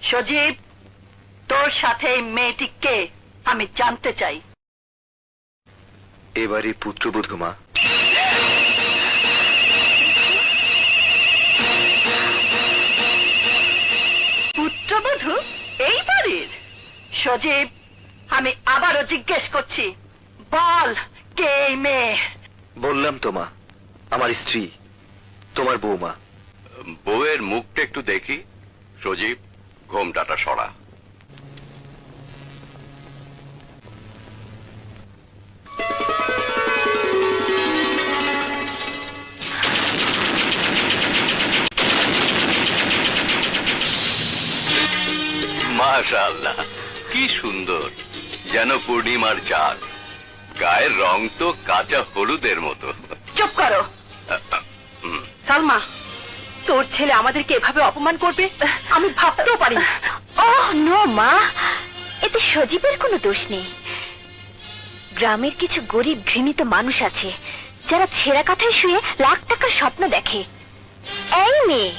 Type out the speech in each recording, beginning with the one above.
সজীব, তোর সাথে এই মেয়েটি কে আমি জানতে চাই। এবারই পুত্রবধূ মা। পুত্রবধূ এই বাড়ির? সজীব, আমি আবারও জিজ্ঞেস করছি, বল কে এই মেয়ে? বললাম তো মা, আমার স্ত্রী, তোমার বৌমা। বউয়ের মুখটা একটু দেখি। সজীব, ঘোমটাটা সরা। মাশাআল্লাহ, কি সুন্দর, যেন পূর্ণিমার চাঁদ। গায়ের রং তো কাঁচা হলুদের মতো। চুপ করো। সালমা, তোর ছেলে আমাদেরকে এভাবে অপমান করবে আমি ভাবতেও পারি না। ওহ নো মা, এতে সজীবের কোনো দোষ নেই। গ্রামের কিছু গরিব ঘৃণিত মানুষ আছে যারা ছেঁড়া কাঁথায় শুয়ে লাখ টাকার স্বপ্ন দেখে। এই মেয়ে,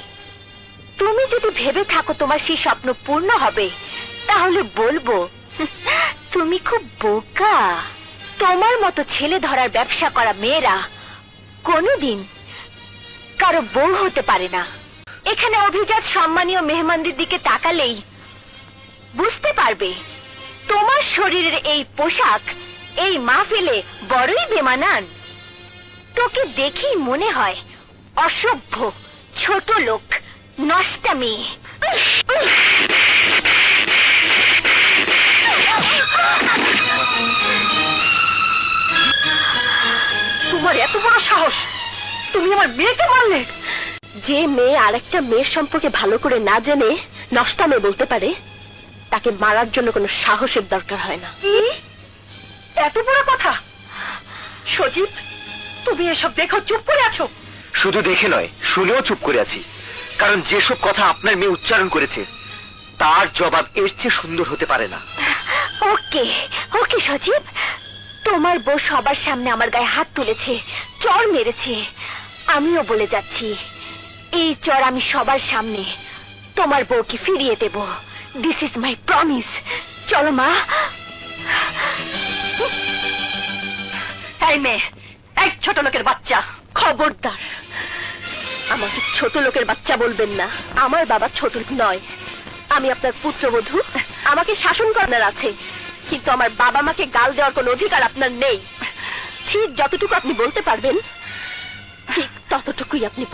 তুমি যদি ভেবে থাকো তোমার সেই স্বপ্ন পূর্ণ হবে, তাহলে বলবো তুমি খুব বোকা। তোমার মতো ছেলে ধরার ব্যবসা করা মেয়েরা কোনোদিন কারো বউ হতে পারে না। এখানে অভিজাত সম্মানীয় মেহমানদের দিকে তাকালেই বুঝতে পারবে তোমার শরীরের এই পোশাক এই মাহফিলে বড়ই বেমানান। তোকে দেখেই মনে হয় অসভ্য, ছোট লোক, নষ্টা মেয়ে। তোমার এত বড় সাহস, তুমি আমার মেয়েকে মারলে? যে মেয়ে আরেকটা মেয়ের সম্পর্কে ভালো করে না জেনে নষ্টা মেয়ে বলতে পারে, তাকে মারার জন্য কোনো সাহসের দরকার হয় না। কি এত বড় কথা? সজীব, তুমি এসব দেখো চুপ করে আছো? শুধু দেখে নয়, শুনেও চুপ করে আছি। কারণ যেসব কথা আপনার মেয়ে উচ্চারণ করেছে তার জবাব এর চেয়ে সুন্দর হতে পারে না। ওকে ওকে সজীব, তোমার বউ সবার সামনে আমার গায়ে হাত তুলেছে, চড় মেরেছে। আমিও বলে যাচ্ছি, এই চড় আমি সবার সামনে তোমার বউকে ফিরিয়ে দেব। This is my promise. চলো মা। এই মেয়ে, এক ছোট লোকের বাচ্চা, খবরদার, আমাকে ছোট লোকের বাচ্চা বলবেন না। আমার বাবা ছোট লোক নয়, আমি আপনার পুত্রবধূ। আমাকে শাসন করার আছে, কিন্তু আমার বাবা মাকে গাল দেওয়ার কোনো অধিকার আপনার নেই। ঠিক যতটুকু আপনি বলতে পারবেন ঠিক ততটুকুই আপনি বলুন।